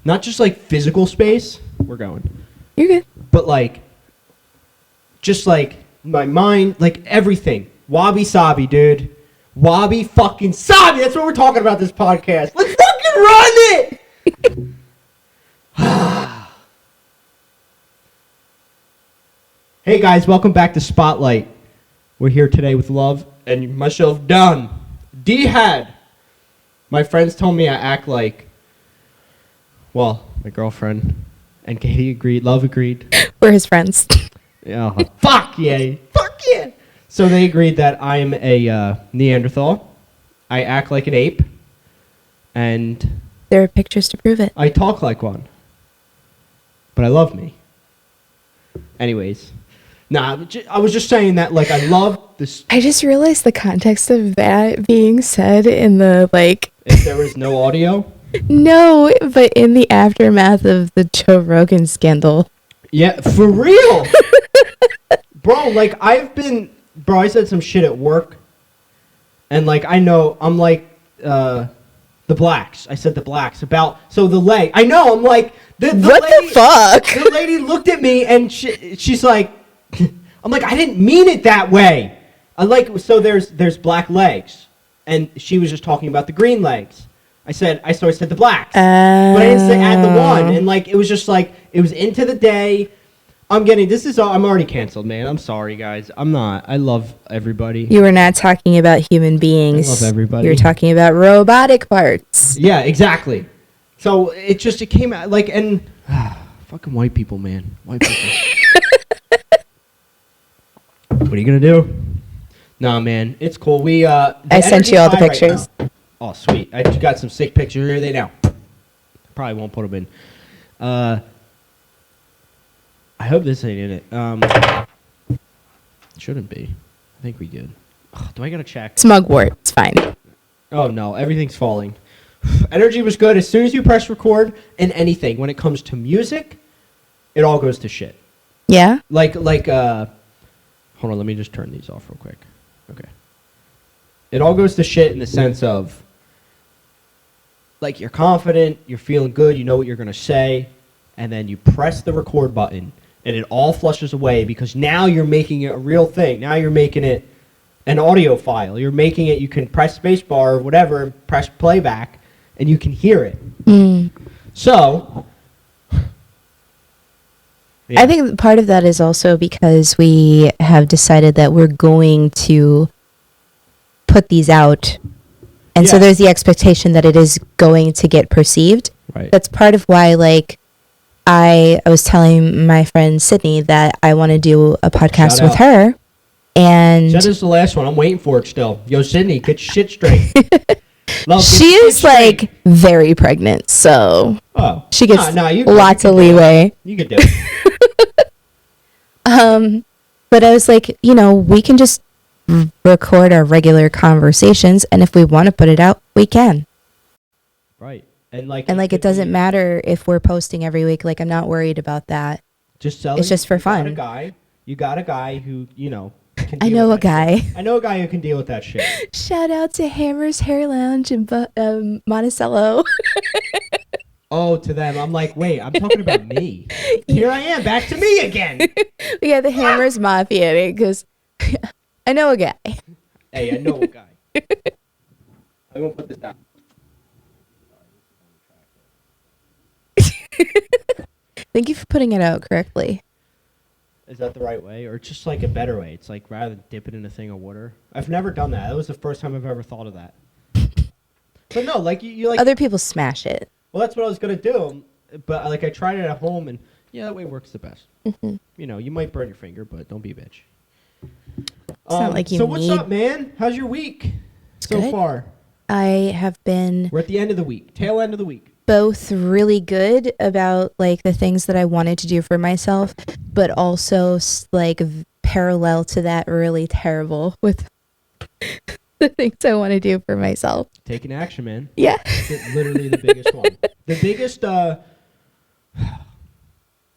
Not just like physical space. We're going. You're good. But like, just like my mind, like everything. Wabi Sabi, dude. Wabi fucking Sabi. That's what we're talking about this podcast. Let's fucking run it. Hey guys, welcome back to Spotlight. We're here today with Love and myself, Don. D-Had. My friends told me I act like, well, my girlfriend and Katie agreed. Love agreed. We're his friends. Yeah. Fuck yeah. Fuck yeah. So they agreed that I'm a Neanderthal. I act like an ape. And There are pictures to prove it. I talk like one. But I love me. Anyways. Nah, I was just saying that, like, I love this. I just realized the context of that being said in the, like... If there was no audio? No, but in the aftermath of the Joe Rogan scandal. Yeah, for real! Bro, like, I said some shit at work. And, like, I know, I'm like, the blacks. I said the blacks about, so the leg. I know, I'm like, the what lady, the fuck? The lady looked at me and she's like, I'm like, I didn't mean it that way. So there's black legs. And she was just talking about the green legs. I said the blacks. But I didn't say add the one. And like, it was just like, it was into the day. I'm already canceled, man. I'm sorry, guys. I'm not. I love everybody. You were not talking about human beings. I love everybody. You were talking about robotic parts. Yeah, exactly. So it came out like, and fucking white people, man. White people. What are you gonna do? Nah, man, it's cool. I sent you all the pictures. Right, oh, sweet. I just got some sick pictures. Here they now. Probably won't put them in. I hope this ain't in it. Shouldn't be. I think we good. Oh, do I gotta check? Smugwort. It's fine. Oh no, everything's falling. Energy was good. As soon as you press record and anything, when it comes to music, it all goes to shit. Yeah? Hold on, let me just turn these off real quick. Okay. It all goes to shit in the sense of, like, you're confident, you're feeling good, you know what you're going to say, and then you press the record button, and it all flushes away because now you're making it a real thing. Now you're making it an audio file. You're making it, you can press spacebar or whatever, and press playback, and you can hear it. Mm. So... Yeah. I think part of that is also because we have decided that we're going to put these out. And so there's the expectation that it is going to get perceived. Right. That's part of why, like, I was telling my friend Sydney that I want to do a podcast with her. And that is the last one. I'm waiting for it still. Yo, Sydney, get your shit straight. Love, she is, like, very pregnant, so she gets lots of leeway. You can do it. But I was like, we can just record our regular conversations, and if we want to put it out, we can. Right. And it doesn't matter if we're posting every week. Like, I'm not worried about that. It's just for fun. You got a guy who, can I know a guy. I know a guy who can deal with that shit. Shout out to Hammer's Hair Lounge in Monticello. Oh, to them. I'm like, wait, I'm talking about me. Here I am, back to me again. We got the Hammer's Mafia because I know a guy. Hey, I know a guy. I'm going to put this down. Thank you for putting it out correctly. Is that the right way? Or just like a better way? It's like rather than dip it in a thing of water. I've never done that. That was the first time I've ever thought of that. But no, like you like... Other people smash it. Well, that's what I was going to do. But like I tried it at home and that way works the best. Mm-hmm. You might burn your finger, but don't be a bitch. It's not like you So what's up, man? How's your week so far? I have been... We're at the end of the week. Tail end of the week. Both really good about like the things that I wanted to do for myself, but also like parallel to that really terrible with the things I want to do for myself. Taking action, man. Yeah. It's literally the biggest one. The biggest,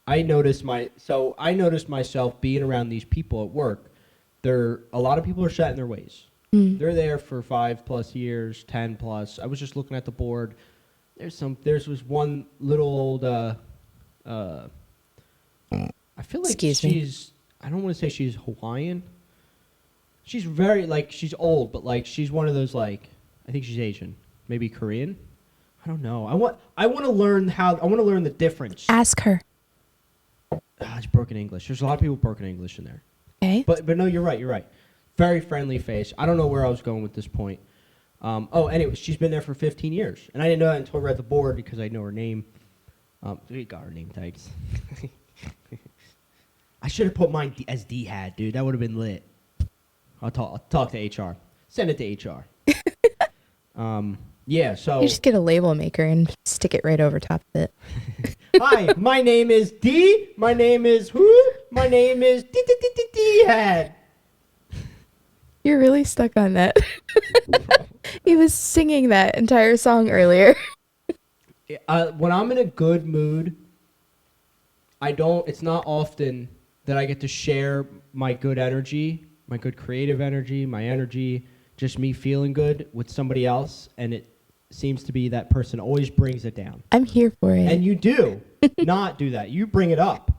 I noticed myself being around these people at work. A lot of people are set in their ways. They're there for 5+ years, 10+. I was just looking at the board. There's was one little old. I feel like Excuse me. she's. I don't want to say she's Hawaiian. She's very like she's old, but like she's one of those like I think she's Asian, maybe Korean. I don't know. I want to learn the difference. Ask her. It's broken English. There's a lot of people broken English in there. Okay. But no, you're right. Very friendly face. I don't know where I was going with this point. Anyway, she's been there for 15 years, and I didn't know that until I read the board because I know her name. We got her name tags. I should have put mine as D had, dude. That would have been lit. I'll talk to HR. Send it to HR. Yeah. So. You just get a label maker and stick it right over top of it. Hi, my name is D. My name is who? My name is D had. You're really stuck on that. He was singing that entire song earlier. When I'm in a good mood, it's not often that I get to share my good energy, my good creative energy, my energy, just me feeling good with somebody else. And it seems to be that person always brings it down. I'm here for it. And you do not do that. You bring it up.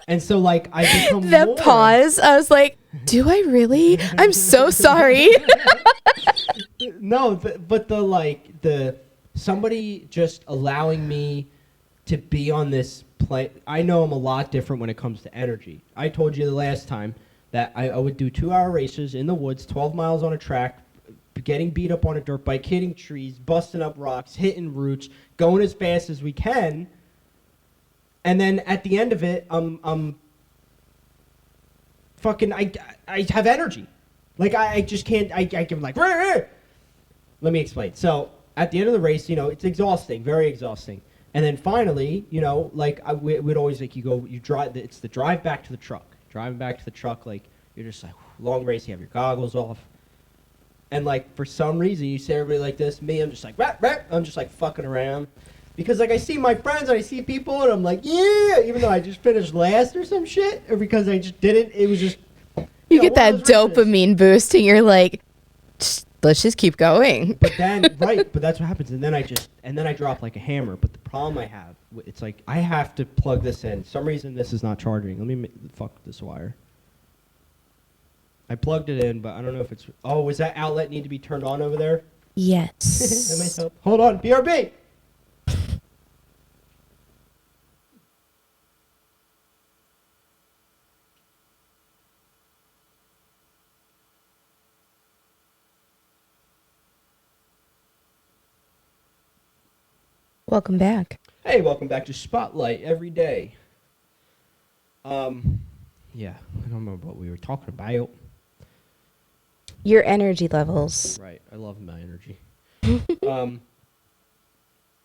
And so, like, I become the more... pause. I was like, do I really? I'm so sorry. No, but somebody just allowing me to be on this play. I know I'm a lot different when it comes to energy. I told you the last time that I would do 2-hour races in the woods, 12 miles on a track, getting beat up on a dirt bike, hitting trees, busting up rocks, hitting roots, going as fast as we can. And then at the end of it, I have energy. Like, I just can't, I can like, rah, rah. Let me explain. So at the end of the race, it's exhausting, very exhausting. And then finally, like we'd always like you drive, it's the drive back to the truck. Driving back to the truck, like you're just like, long race, you have your goggles off. And like, for some reason, you see everybody like this, me, I'm just like, rah, rah. I'm just like fucking around. Because, like, I see my friends and I see people and I'm like, yeah, even though I just finished last or some shit, or because I just didn't, it was just... You get that dopamine boost and you're like, let's just keep going. But then, right, but that's what happens. And then I drop like a hammer. But the problem I have, it's like, I have to plug this in. For some reason, this is not charging. Let me fuck this wire. I plugged it in, but I don't know if it's... Oh, was that outlet need to be turned on over there? Yes. That might help. Hold on, BRB! Welcome back. Hey, welcome back to Spotlight every day. Yeah, I don't remember what we were talking about. Your energy levels. Right, I love my energy.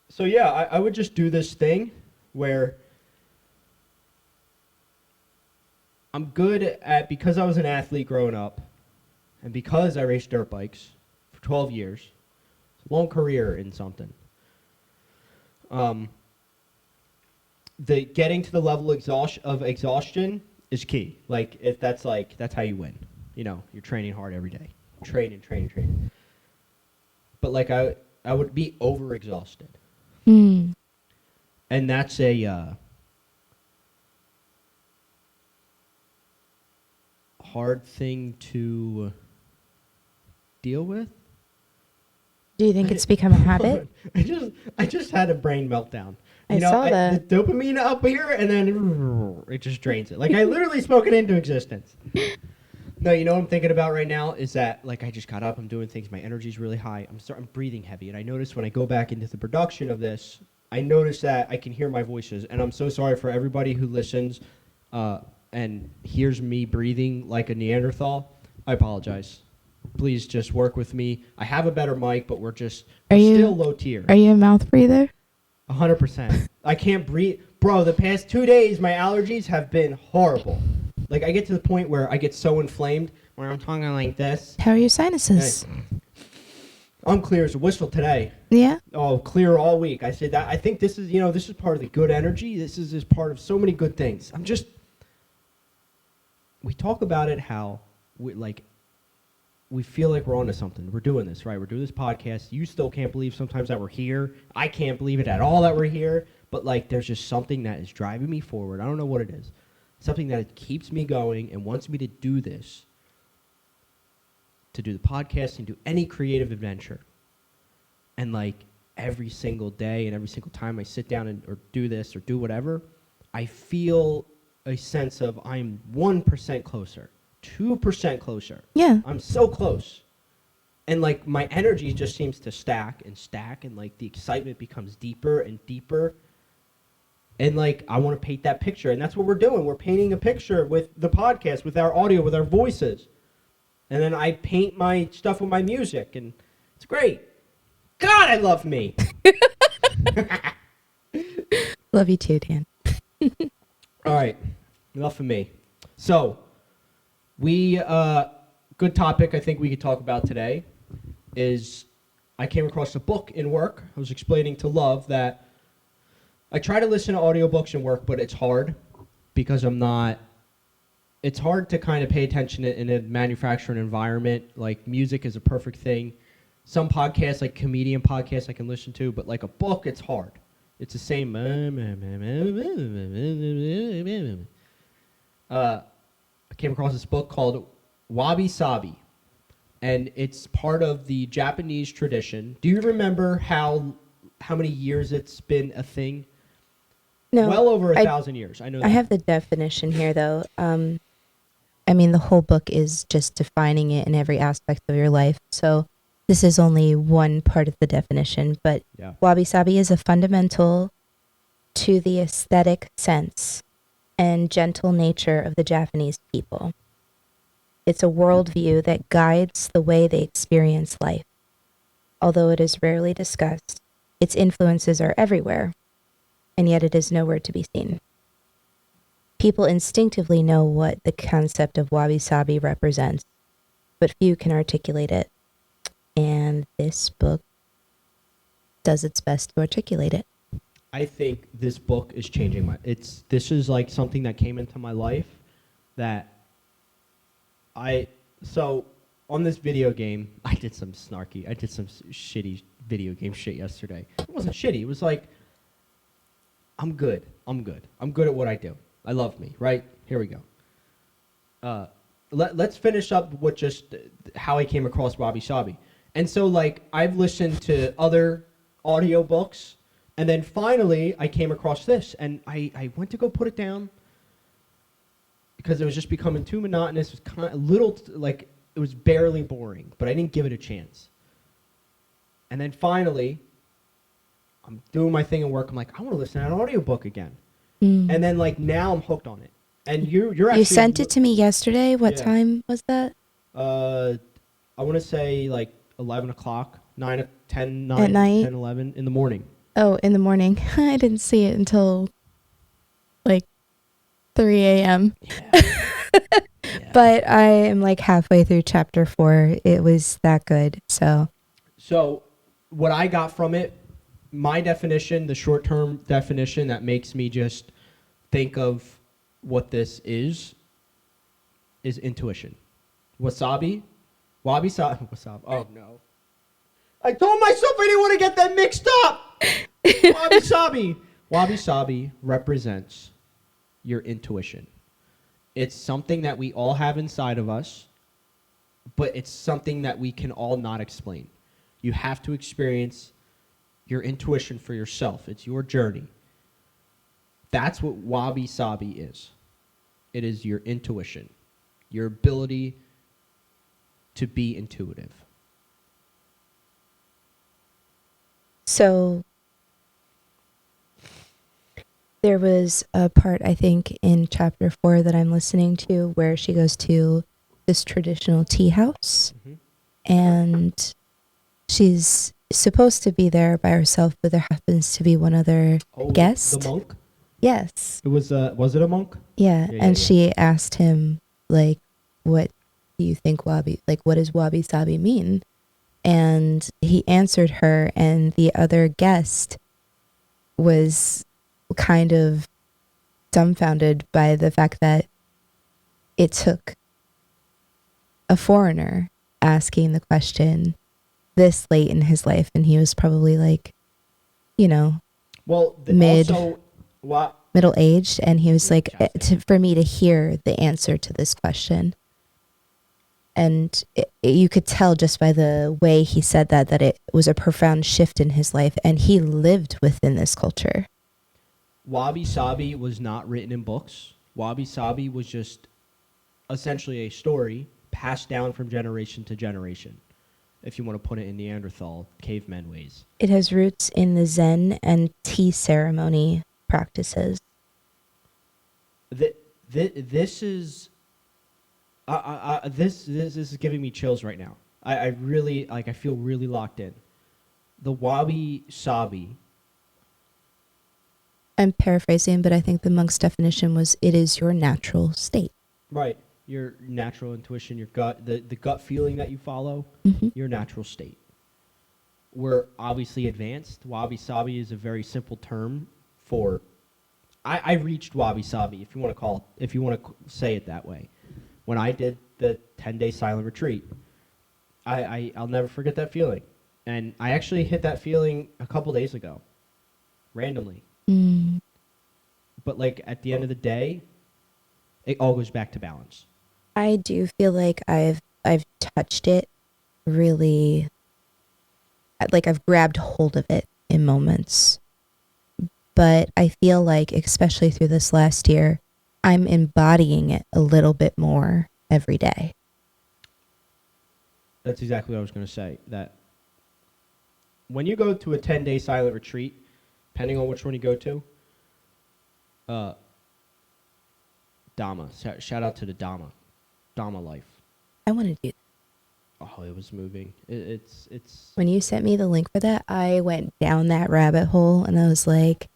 So yeah, I would just do this thing where I'm good at, because I was an athlete growing up, and because I raced dirt bikes for 12 years, it's a long career in something. The getting to the level of exhaustion is key. Like, if that's how you win. You're training hard every day. Training. But like I would be overexhausted. And that's a hard thing to deal with. Do you think it's become a habit? I just had a brain meltdown. I saw that. The dopamine up here, and then it just drains it. Like, I literally spoke it into existence. No, you know what I'm thinking about right now is that, like, I just got up, I'm doing things, my energy's really high, I'm breathing heavy, and I notice when I go back into the production of this, I notice that I can hear my voices, and I'm so sorry for everybody who listens and hears me breathing like a Neanderthal. I apologize. Please just work with me. I have a better mic, but we're still low tier. Are you a mouth breather? 100%. I can't breathe. Bro, the past 2 days, my allergies have been horrible. Like, I get to the point where I get so inflamed where I'm talking like this. How are your sinuses? Hey. I'm clear as a whistle today. Yeah? Oh, clear all week. I said that. I think this is part of the good energy. This is part of so many good things. We talk about it how, we feel like we're onto something. We're doing this, right? We're doing this podcast. You still can't believe sometimes that we're here. I can't believe it at all that we're here. But, like, there's just something that is driving me forward. I don't know what it is. Something that keeps me going and wants me to do this, to do the podcast and do any creative adventure. And, like, every single day and every single time I sit down and or do this or do whatever, I feel a sense of I'm 1% closer, 2% closer. Yeah. I'm so close. And, like, my energy just seems to stack, and, like, the excitement becomes deeper and deeper. And, like, I want to paint that picture. And that's what we're doing. We're painting a picture with the podcast, with our audio, with our voices. And then I paint my stuff with my music. And it's great. God, I love me. Love you too, Dan. All right. Enough of me. So, good topic I think we could talk about today is I came across a book in work. I was explaining to Love that I try to listen to audiobooks in work, but it's hard because it's hard to kind of pay attention in a manufacturing environment. Like, music is a perfect thing. Some podcasts, like comedian podcasts, I can listen to, but like a book, it's hard. It's the same. I came across this book called WABI, and it's part of the Japanese tradition. Do you remember how many years it's been a thing? No. Well over 1,000 years. I know that. I have the definition here, though. I mean, the whole book is just defining it in every aspect of your life. So this is only one part of the definition, but Yeah. wabi-sabi is a fundamental to the aesthetic sense and gentle nature of the Japanese people. It's a worldview that guides the way they experience life. Although it is rarely discussed, its influences are everywhere, and yet it is nowhere to be seen. People instinctively know what the concept of wabi-sabi represents, but few can articulate it. And this book does its best to articulate it. I think this book is changing this is like something that came into my life that so on this video game, I did some shitty video game shit yesterday. It wasn't shitty. It was like, I'm good. I'm good at what I do. I love me, right? Here we go. Let's finish up with just how I came across Wabi Sabi. And so, like, I've listened to other audiobooks, and then finally I came across this, and I went to go put it down because it was just becoming too monotonous. It was kind of it was barely boring, but I didn't give it a chance. And then finally, I'm doing my thing at work. I'm like, I want to listen to an audiobook again. Mm. And then, like, now I'm hooked on it. And you're actually... You sent it to me yesterday? What time was that? I want to say, like, 11 o'clock, 9, At night? 10, 11 in the morning. Oh, in the morning. I didn't see it until, like, 3 a.m. Yeah. But I am, like, halfway through chapter 4. It was that good, so... So, what I got from it, my definition, the short-term definition that makes me just think of what this is intuition. Wabi-sabi. Oh, no. I told myself I didn't want to get that mixed up. Wabi-sabi. Wabi-sabi represents your intuition. It's something that we all have inside of us, but it's something that we can all not explain. You have to experience your intuition for yourself. It's your journey. That's what wabi-sabi is. It is your intuition, your ability to be intuitive. So there was a part, I think, in chapter 4 that I'm listening to where she goes to this traditional tea house, and she's supposed to be there by herself, but there happens to be one other guest. The monk? Yes. It was it a monk? Yeah, and she asked him, like, what do you think what does wabi-sabi mean? And he answered her, and the other guest was kind of dumbfounded by the fact that it took a foreigner asking the question this late in his life, and he was probably like, you know, Well, Mid- also, what? middle-aged, and he was like, Justin. for me to hear the answer to this question. And you could tell just by the way he said that it was a profound shift in his life, and he lived within this culture. Wabi Sabi was not written in books. Wabi Sabi was just essentially a story passed down from generation to generation, if you want to put it in Neanderthal caveman ways. It has roots in the Zen and tea ceremony practices. This is this is giving me chills right now. I really like. I feel really locked in. The Wabi Sabi. I'm paraphrasing, but I think the monk's definition was it is your natural state. Right. Your natural intuition, your gut, the gut feeling that you follow, your natural state. We're obviously advanced. Wabi Sabi is a very simple term for. I reached Wabi Sabi, if you want to say it that way. When I did the 10-day silent retreat, I'll never forget that feeling. And I actually hit that feeling a couple days ago, randomly. But like at the end of the day, it all goes back to balance. I do feel like I've touched it really, like I've grabbed hold of it in moments. But I feel like, especially through this last year, I'm embodying it a little bit more every day. That's exactly what I was going to say. That when you go to a 10-day silent retreat, depending on which one you go to, Dhamma. Shout out to the Dhamma life. I want to do that. Oh, it was moving. It's. When you sent me the link for that, I went down that rabbit hole, and I was like,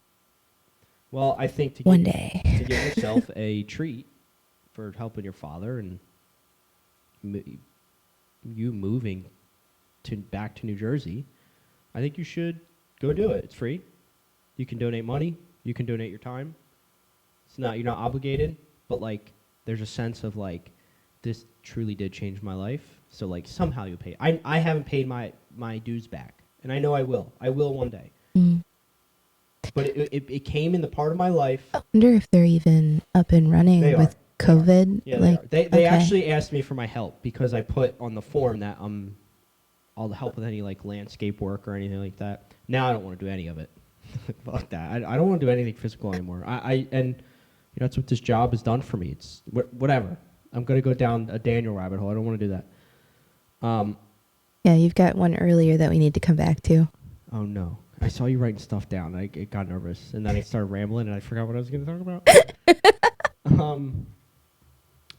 Well, I think to give yourself a treat for helping your father and you moving back to New Jersey, I think you should go do it. It's free. You can donate money. You can donate your time. You're not obligated, but like there's a sense of like this truly did change my life. So like somehow you pay. I haven't paid my dues back, and I know I will. I will one day. But it came in the part of my life. I wonder if they're even up and running with COVID. Yeah, like, they actually asked me for my help because I put on the form that I'll help with any like landscape work or anything like that. Now I don't want to do any of it. Fuck that. I don't want to do anything physical anymore. And that's what this job has done for me. It's whatever. I'm gonna go down a Daniel rabbit hole. I don't want to do that. Yeah, you've got one earlier that we need to come back to. Oh no. I saw you writing stuff down. I got nervous, and then I started rambling, and I forgot what I was going to talk about.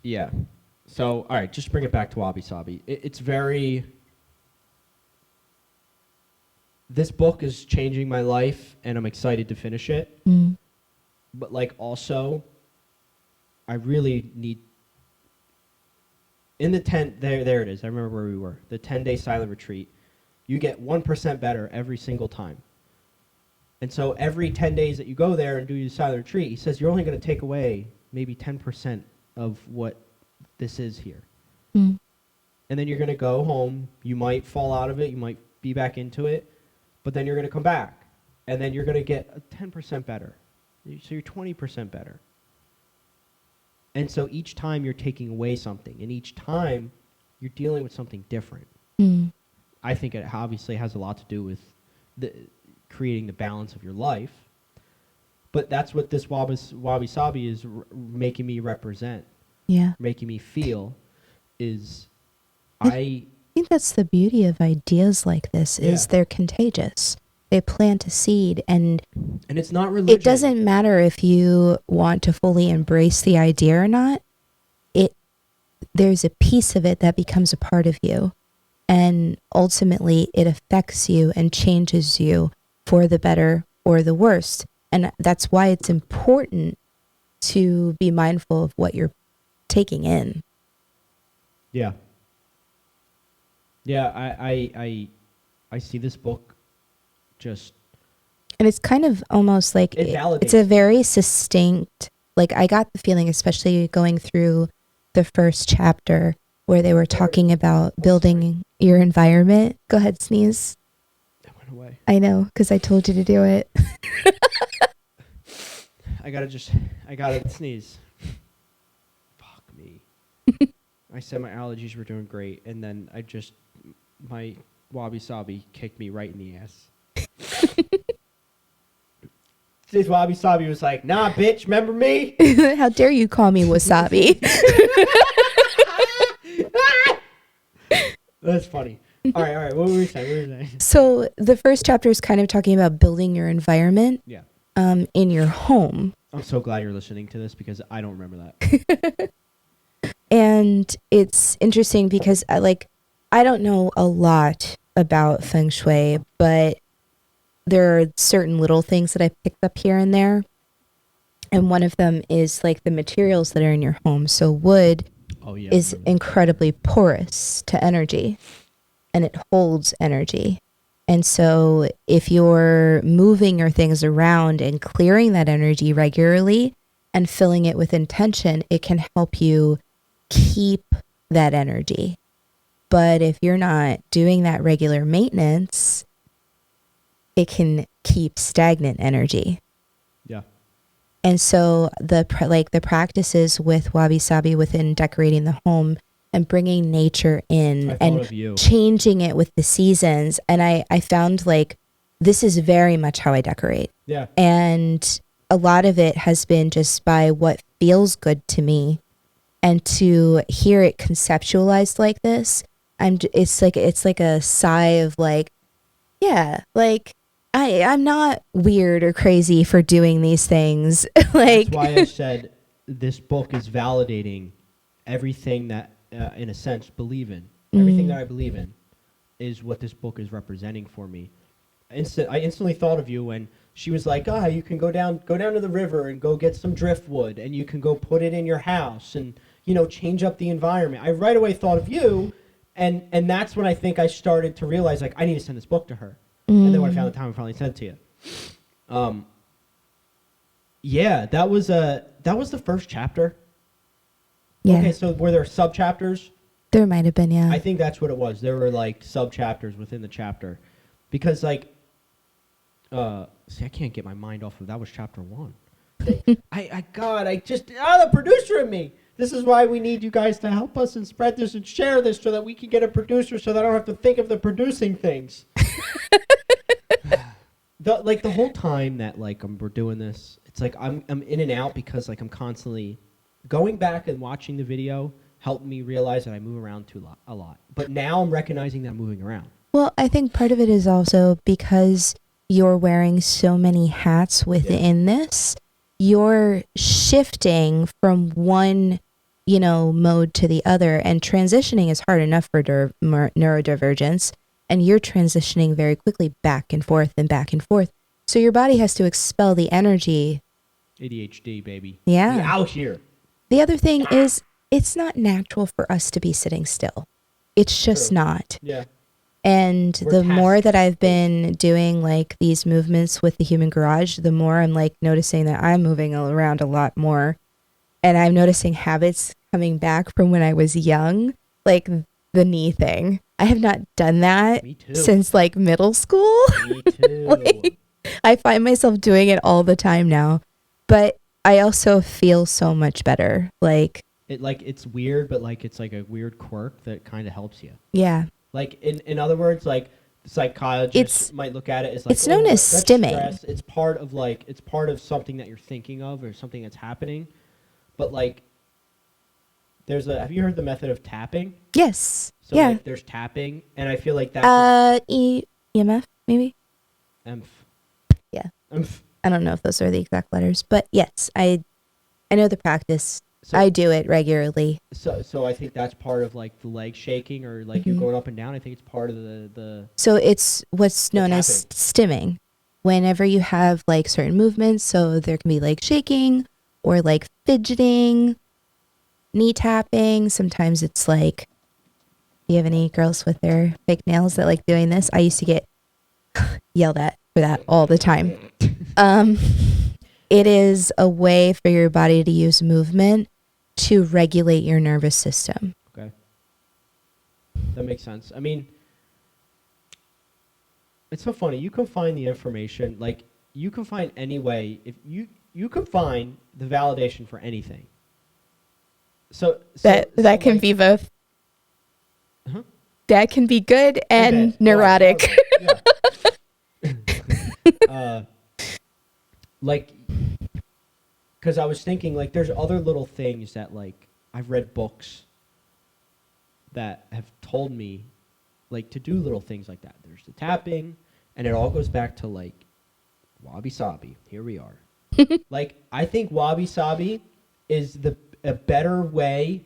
Yeah. So, all right, just bring it back to Wabi Sabi. It's very. This book is changing my life, and I'm excited to finish it. But like, also, I really need. In the there it is. I remember where we were. The 10-day silent retreat. You get 1% better every single time. And so every 10 days that you go there and do your silent retreat, he says you're only going to take away maybe 10% of what this is here. And then you're going to go home. You might fall out of it. You might be back into it. But then you're going to come back. And then you're going to get 10% better. So you're 20% better. And so each time you're taking away something. And each time you're dealing with something different. I think it obviously has a lot to do with creating the balance of your life. But that's what this Wabi Sabi is making me represent. Yeah. Making me feel is I think that's the beauty of ideas like this is they're contagious. They plant a seed, and it's not religion. It doesn't matter if you want to fully embrace the idea or not. There's a piece of it that becomes a part of you. And ultimately, it affects you and changes you for the better or the worst. And that's why it's important to be mindful of what you're taking in. Yeah. Yeah, I see this book just... And it's kind of almost like... It's a very succinct... Like, I got the feeling, especially going through the first chapter, where they were talking about building your environment. Go ahead, sneeze. It went away. I know, because I told you to do it. I gotta sneeze. Fuck me. I said my allergies were doing great, and then my WABI-SABI kicked me right in the ass. This WABI-SABI was like, nah, bitch, remember me? How dare you call me wasabi? That's funny. All right. What were we saying? So the first chapter is kind of talking about building your environment Yeah. in your home. I'm so glad you're listening to this because I don't remember that. And it's interesting because I don't know a lot about feng shui, but there are certain little things that I picked up here and there. And one of them is like the materials that are in your home. So wood is incredibly porous to energy, and it holds energy. And so if you're moving your things around and clearing that energy regularly and filling it with intention, it can help you keep that energy. But if you're not doing that regular maintenance, it can keep stagnant energy. Yeah. And so the practices with wabi-sabi within decorating the home and bringing nature in and changing it with the seasons. And I found this is very much how I decorate. Yeah. And a lot of it has been just by what feels good to me. And to hear it conceptualized like this, it's like a sigh of I'm not weird or crazy for doing these things. That's why I said this book is validating everything that, in a sense, believe in. Everything that I believe in is what this book is representing for me. I instantly thought of you when she was like, you can go down to the river and go get some driftwood, and you can go put it in your house and, change up the environment. I right away thought of you, and that's when I think I started to realize, I need to send this book to her. And then when I found the time, I finally sent it to you. Yeah, that was the first chapter. Yeah. Okay, so were there sub-chapters? There might have been, yeah. I think that's what it was. There were sub-chapters within the chapter. Because see, I can't get my mind off of that was chapter 1. the producer in me. This is why we need you guys to help us and spread this and share this so that we can get a producer so that I don't have to think of the producing things. The whole time that we're doing this, it's I'm in and out because I'm constantly going back and watching the video helped me realize that I move around a lot. But now I'm recognizing that I'm moving around. Well, I think part of it is also because you're wearing so many hats within this, you're shifting from one, mode to the other, and transitioning is hard enough for neurodivergence, and you're transitioning very quickly back and forth and back and forth. So your body has to expel the energy. ADHD, baby. Yeah. We out here. The other thing is it's not natural for us to be sitting still. It's just not. Yeah. And the more that I've been doing these movements with the human garage, the more I'm noticing that I'm moving around a lot more. And I'm noticing habits coming back from when I was young, like the knee thing. I have not done that since middle school. Me too. I find myself doing it all the time now. But I also feel so much better. It's weird, but it's a weird quirk that kind of helps you. Yeah. In other words, the psychologists might look at it as it's known as stimming. Stress. It's part of something that you're thinking of or something that's happening. But have you heard the method of tapping? Yes. So yeah. There's tapping, and I feel like that's EMF maybe. Emph. Yeah. Emph. I don't know if those are the exact letters, but yes, I know the practice. So, I do it regularly. So I think that's part of the leg shaking or you're going up and down. I think it's part of the So it's what's known as stimming. Whenever you have certain movements, so there can be leg shaking or fidgeting, knee tapping. Sometimes it's do you have any girls with their fake nails that like doing this? I used to get yelled at for that all the time. It is a way for your body to use movement to regulate your nervous system. Okay. that makes sense. I mean, it's so funny. You can find the information, like, you can find any way. If you can find the validation for anything. So That can like, be both. huh? That can be good and bad. neurotic. Oh, yeah. Like, because I was thinking, like, there's other little things that, like, I've read books that have told me, like, to do little things like that. There's the tapping, and it all goes back to, like, Wabi Sabi. Here we are. Like, I think Wabi Sabi is a better way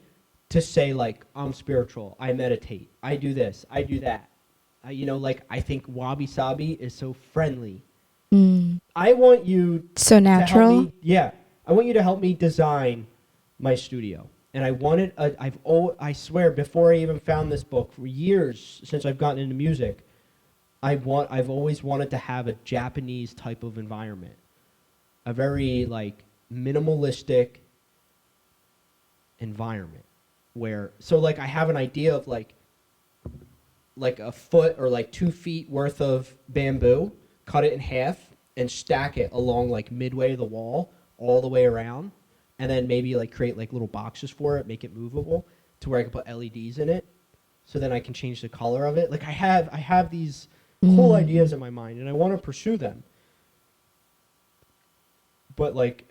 to say, like, I'm spiritual, I meditate, I do this, I do that. Like, I think Wabi Sabi is so friendly. I want you So natural. to help me, yeah. I want you to help me design my studio. And I wanted, I swear, before I even found this book, for years since I've gotten into music, I've always wanted to have a Japanese type of environment, a very, like, minimalistic environment where, so, like, I have an idea of like a foot or like 2 feet worth of bamboo, cut it in half and stack it along, like, midway of the wall all the way around, and then maybe, like, create, like, little boxes for it, make it movable to where I can put LEDs in it, so then I can change the color of it. Like, I have these cool ideas in my mind, and I want to pursue them. But, like,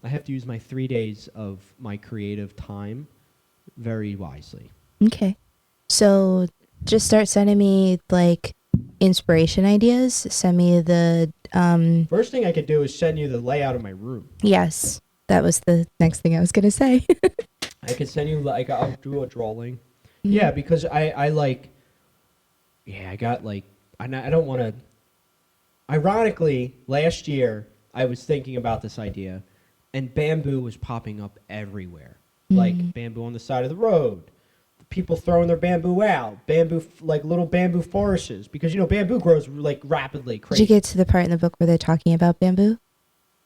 I have to use my 3 days of my creative time very wisely. Okay. So just start sending me, like, inspiration ideas. Send me the First thing I could do is send you the layout of my room. yes, that was the next thing I was gonna say. I could send you, like, I'll do a drawing. Yeah, because I like, yeah, I got, like, I don't want to. Ironically, last year I was thinking about this idea, and bamboo was popping up everywhere. Like, bamboo on the side of the road, people throwing their bamboo out, bamboo, like, little bamboo forests, because, bamboo grows, like, rapidly. Did Crazy. you get to the part in the book where they're talking about bamboo?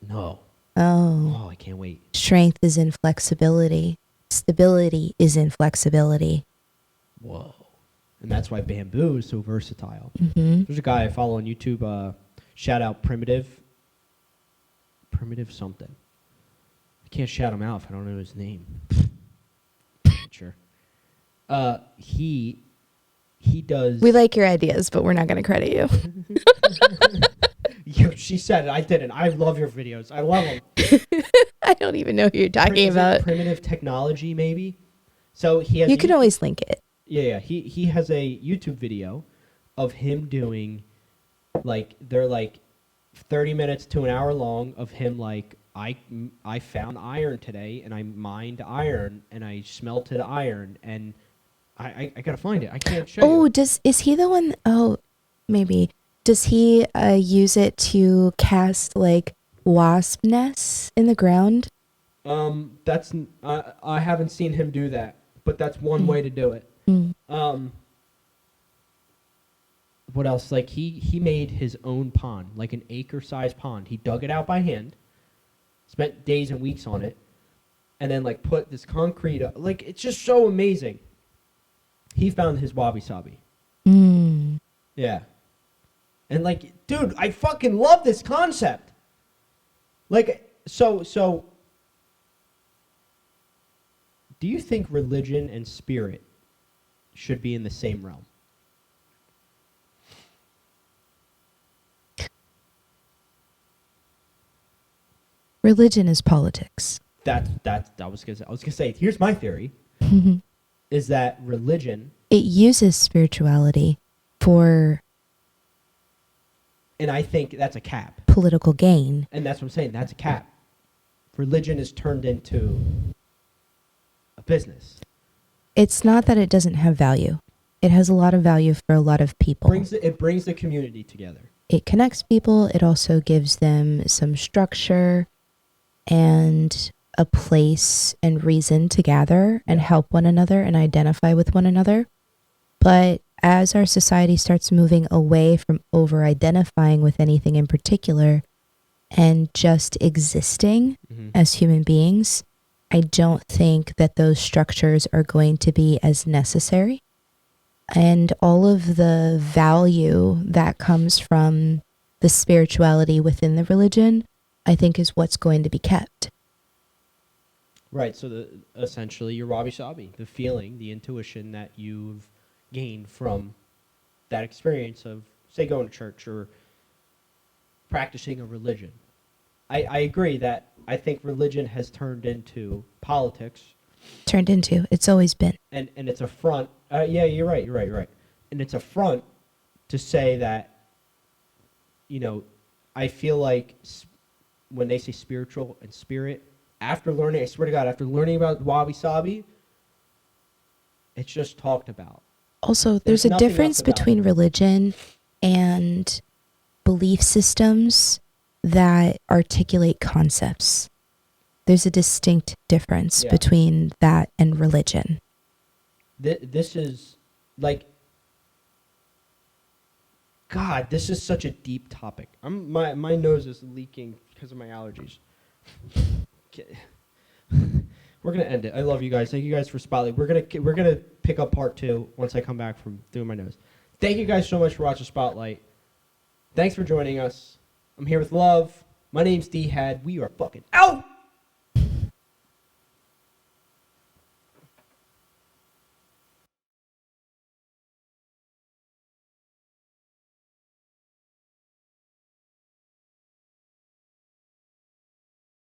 No. Oh. Oh, I can't wait. Strength is in flexibility. Stability is in flexibility. Whoa. And that's why bamboo is so versatile. Mm-hmm. There's a guy I follow on YouTube, shout out Primitive something. I can't shout him out if I don't know his name. Sure. He does. We like your ideas, but we're not going to credit you. She said it. I didn't. I love your videos. I love them. I don't even know who you're talking about. Primitive technology, maybe. So he has. You could always link it. Yeah. He has a YouTube video of him doing, like, they're like 30 minutes to an hour long of him, like, I found iron today, and I mined iron, and I smelted iron, and I gotta find it. I can't show you. Is he the one? Oh, maybe. Does he use it to cast, like, wasp nests in the ground? That's I haven't seen him do that, but that's one way to do it. What else? Like, he made his own pond, like an acre-sized pond. He dug it out by hand, spent days and weeks on it, and then, like, put this concrete up. Like, it's just so amazing. He found his Wabi Sabi. Yeah. And, like, dude, I fucking love this concept. Like, so do you think religion and spirit should be in the same realm? Religion is politics. I was gonna say. Here's my theory: is that religion, it uses spirituality for, and I think that's a cap. Political gain. And that's what I'm saying. That's a cap. Religion is turned into a business. It's not that it doesn't have value. It has a lot of value for a lot of people. It brings the community together. It connects people. It also gives them some structure and a place and reason to gather and help one another and identify with one another. But as our society starts moving away from over-identifying with anything in particular and just existing as human beings, I don't think that those structures are going to be as necessary. and all of the value that comes from the spirituality within the religion, I think is what's going to be kept. Right. So essentially your wabi sabi, the feeling, the intuition that you've gained from that experience of, say, going to church or practicing a religion. I agree that I think religion has turned into politics, Turned into, it's always been. and it's a front. Yeah, you're right. You're right. You're right. And it's a front to say that, you know, I feel like when they say spiritual and spirit, after learning, I swear to God, after learning about wabi sabi, it's just talked about. Also, there's a nothing difference else about between it. religion and belief systems that articulate concepts. There's a distinct difference Yeah. between that and religion. This is like, God, this is such a deep topic. My nose is leaking because of my allergies. Okay. We're gonna end it. I love you guys. Thank you guys for Spotlight. We're gonna pick up part 2 once I come back from doing my nose. Thank you guys so much for watching Spotlight. Thanks for joining us. I'm here with Love. My name's D Had. We are fucking out.